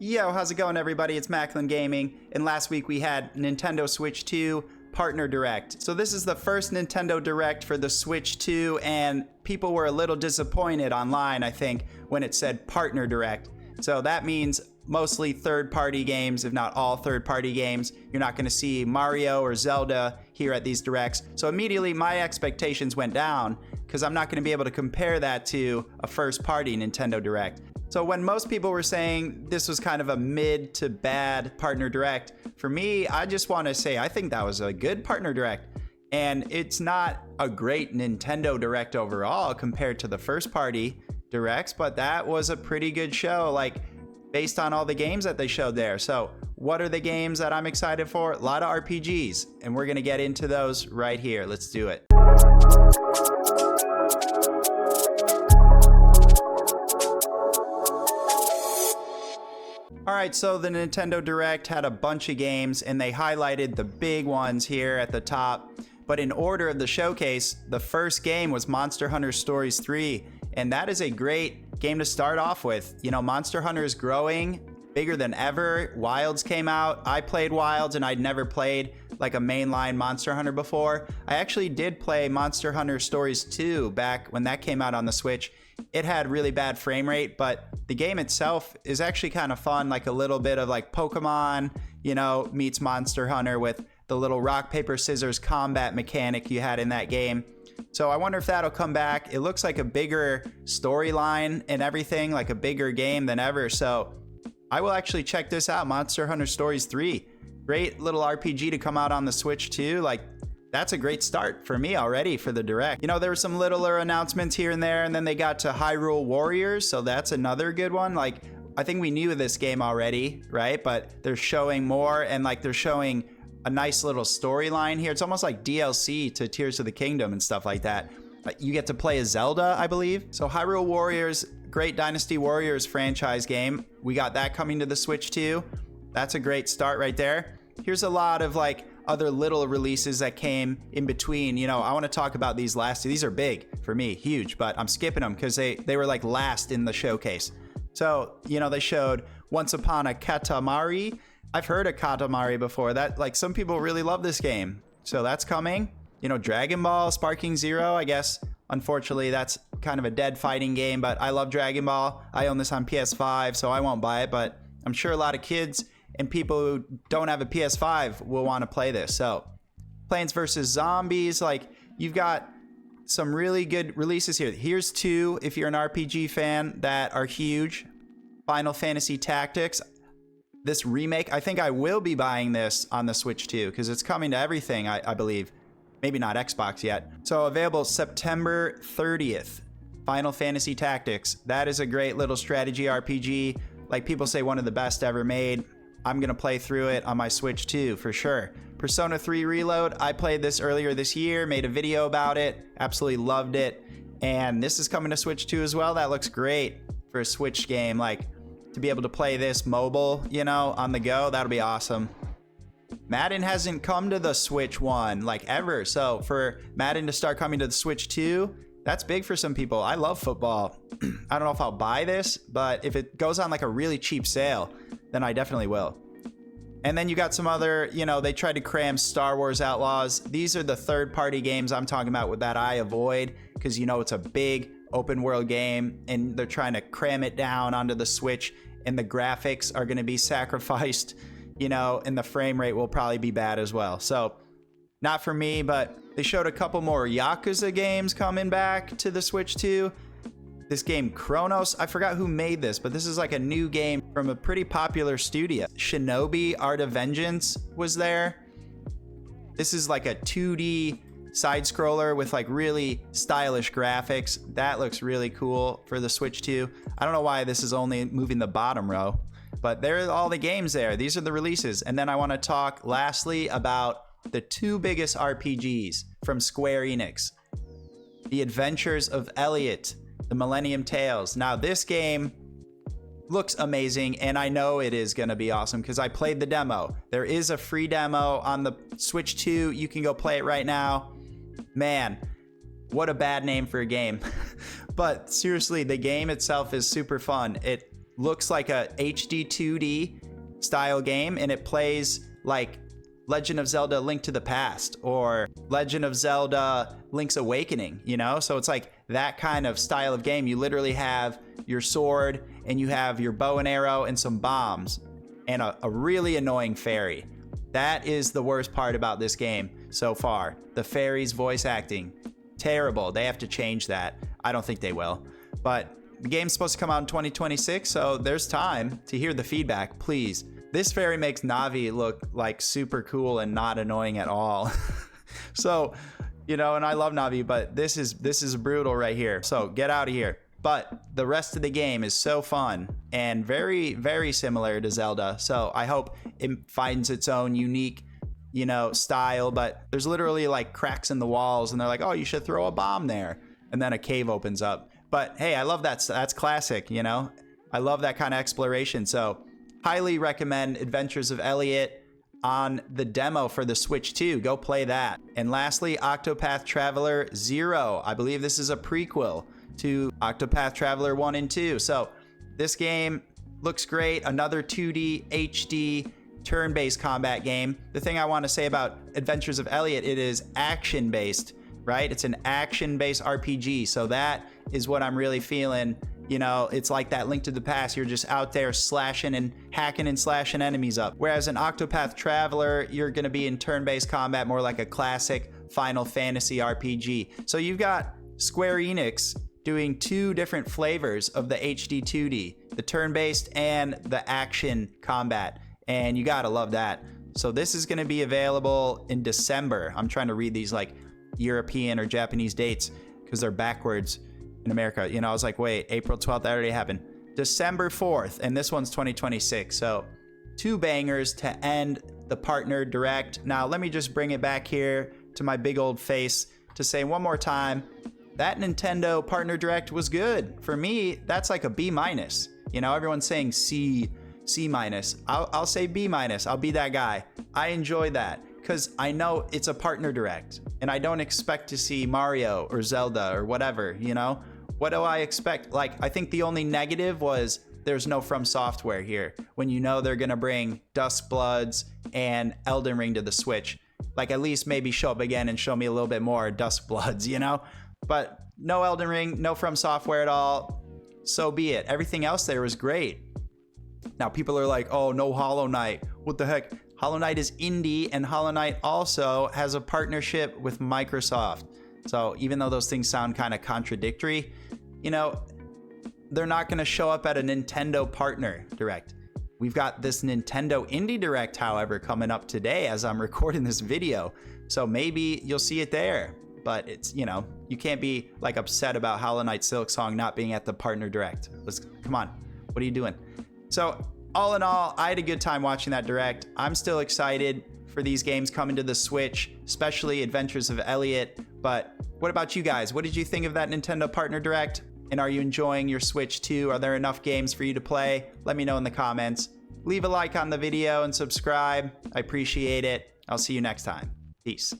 Yo, how's it going, everybody? It's MacklinGaming, and last week we had Nintendo Switch 2 Partner Direct. So this is the first Nintendo Direct for the Switch 2, and people were a little disappointed online, I think, when it said Partner Direct. So that means mostly third-party games, if not all third-party games. You're not going to see Mario or Zelda here at these Directs. So immediately my expectations went down because I'm not going to be able to compare that to a first-party Nintendo Direct. So when most people were saying this was kind of a mid to bad Partner Direct, for me, I just want to say I think that was a good Partner Direct. And it's not a great Nintendo Direct overall compared to the first-party Directs, but that was a pretty good show, like based on all the games that they showed there. So what are the games that I'm excited for? A lot of RPGs, and we're going to get into those right here. Let's do it. All right, so the Nintendo Direct had a bunch of games, and they highlighted the big ones here at the top. But in order of the showcase, the first game was Monster Hunter Stories 3, and that is a great game to start off with. You know, Monster Hunter is growing, bigger than ever. Wilds came out. I played Wilds, and I'd never played like a mainline Monster Hunter before. I actually did play Monster Hunter Stories 2 back when that came out on the Switch. It had really bad frame rate, but the game itself is actually kind of fun, like a little bit of like Pokemon, you know, meets Monster Hunter with the little rock, paper, scissors combat mechanic you had in that game. So I wonder if that'll come back. It looks like a bigger storyline and everything, like a bigger game than ever. So I will actually check this out, Monster Hunter Stories 3. Great little RPG to come out on the Switch too. Like, that's a great start for me already for the Direct. You know, there were some littler announcements here and there, and then they got to Hyrule Warriors, so that's another good one. Like, I think we knew this game already, right? But they're showing more, and like they're showing a nice little storyline here. It's almost like DLC to Tears of the Kingdom and stuff like that. You get to play as Zelda, I believe. So Hyrule Warriors, great Dynasty Warriors franchise game. We got that coming to the Switch too. That's a great start right there. Here's a lot of like other little releases that came in between. You know, I want to talk about these last two. These are big for me, huge, but I'm skipping them because they were like last in the showcase. So, you know, they showed Once Upon a Katamari. I've heard of Katamari before. That, like, some people really love this game. So that's coming. You know, Dragon Ball, Sparking Zero, I guess. Unfortunately, that's kind of a dead fighting game, but I love Dragon Ball. I own this on PS5, so I won't buy it, but I'm sure a lot of kids and people who don't have a PS5 will want to play this. So Plants vs. Zombies, like, you've got some really good releases here. Here's two, if you're an RPG fan, that are huge. Final Fantasy Tactics. This remake, I think I will be buying this on the Switch too, because it's coming to everything, I believe. Maybe not Xbox yet. So available September 30th. Final Fantasy Tactics. That is a great little strategy RPG. Like people say, one of the best ever made. I'm going to play through it on my Switch too, for sure. Persona 3 Reload. I played this earlier this year, made a video about it. Absolutely loved it. And this is coming to Switch 2 as well. That looks great for a Switch game. Like, to be able to play this mobile, you know, on the go, that'll be awesome. Madden hasn't come to the Switch 1, like, ever. So for Madden to start coming to the Switch 2, that's big for some people. I love football. I don't know if I'll buy this, but if it goes on like a really cheap sale, then I definitely will. And then you got some other, you know, they tried to cram Star Wars Outlaws. These are the third-party games I'm talking about with that I avoid, because, you know, it's a big open world game and they're trying to cram it down onto the Switch, and the graphics are going to be sacrificed, you know, and the frame rate will probably be bad as well. So not for me, but they showed a couple more Yakuza games coming back to the Switch too. This game Chronos, I forgot who made this, but this is like a new game from a pretty popular studio. Shinobi Art of Vengeance was there. This is like a 2D side scroller with like really stylish graphics. That looks really cool for the Switch 2. I don't know why this is only moving the bottom row, but there are all the games there. These are the releases. And then I want to talk lastly about the two biggest RPGs from Square Enix. The Adventures of Elliot, the Millennium Tales. Now this game looks amazing, and I know it is going to be awesome because I played the demo. There is a free demo on the Switch 2. You can go play it right now. Man, what a bad name for a game. But seriously, the game itself is super fun. looks like a HD 2D style game, and it plays like Legend of Zelda Link to the Past or Legend of Zelda Link's Awakening, you know? So it's like that kind of style of game. You literally have your sword and you have your bow and arrow and some bombs and a really annoying fairy. That is the worst part about this game so far. The fairy's voice acting, terrible. They have to change that. I don't think they will. But the game's supposed to come out in 2026, so there's time to hear the feedback, please. This fairy makes Navi look like super cool and not annoying at all. So, you know, and I love Navi, but this is brutal right here. So get out of here. But the rest of the game is so fun and very, very similar to Zelda. So I hope it finds its own unique, you know, style. But there's literally like cracks in the walls and they're like, oh, you should throw a bomb there. And then a cave opens up. But hey, I love that. That's classic, you know. I love that kind of exploration. So highly recommend Adventures of Elliot on the demo for the Switch 2. Go play that. And lastly, Octopath Traveler 0. I believe this is a prequel to Octopath Traveler 1 and 2. So this game looks great. Another 2D HD turn-based combat game. The thing I want to say about Adventures of Elliot, it is action-based, right? It's an action-based RPG. So that is what I'm really feeling. You know, it's like that Link to the Past. You're just out there slashing and hacking and slashing enemies up. Whereas in Octopath Traveler, you're going to be in turn-based combat, more like a classic Final Fantasy RPG. So you've got Square Enix doing two different flavors of the HD 2D, the turn-based and the action combat. And you gotta love that. So this is gonna be available in December. I'm trying to read these like European or Japanese dates because they're backwards in America. You know, I was like, wait, April 12th, that already happened. December 4th, and this one's 2026. So 2 bangers to end the partner direct. Now, let me just bring it back here to my big old face to say one more time, that Nintendo Partner Direct was good. For me, that's like a B-. You know, everyone's saying C-. I'll say B-. I'll be that guy. I enjoy that because I know it's a Partner Direct and I don't expect to see Mario or Zelda or whatever, you know? What do I expect? Like, I think the only negative was there's no From Software here when you know they're gonna bring Dusk Bloods and Elden Ring to the Switch. Like, at least maybe show up again and show me a little bit more Dusk Bloods, you know? But no Elden Ring, no From Software at all. So be it. Everything else there was great. Now people are like, oh, no Hollow Knight. What the heck? Hollow Knight is indie, and Hollow Knight also has a partnership with Microsoft. So even though those things sound kind of contradictory, you know, they're not going to show up at a Nintendo Partner Direct. We've got this Nintendo Indie Direct, however, coming up today as I'm recording this video. So maybe you'll see it there. But it's, you know, you can't be like upset about Hollow Knight Silksong not being at the Partner Direct. Come on, what are you doing? So all in all, I had a good time watching that Direct. I'm still excited for these games coming to the Switch, especially Adventures of Elliot. But what about you guys? What did you think of that Nintendo Partner Direct? And are you enjoying your Switch 2? Are there enough games for you to play? Let me know in the comments. Leave a like on the video and subscribe. I appreciate it. I'll see you next time. Peace.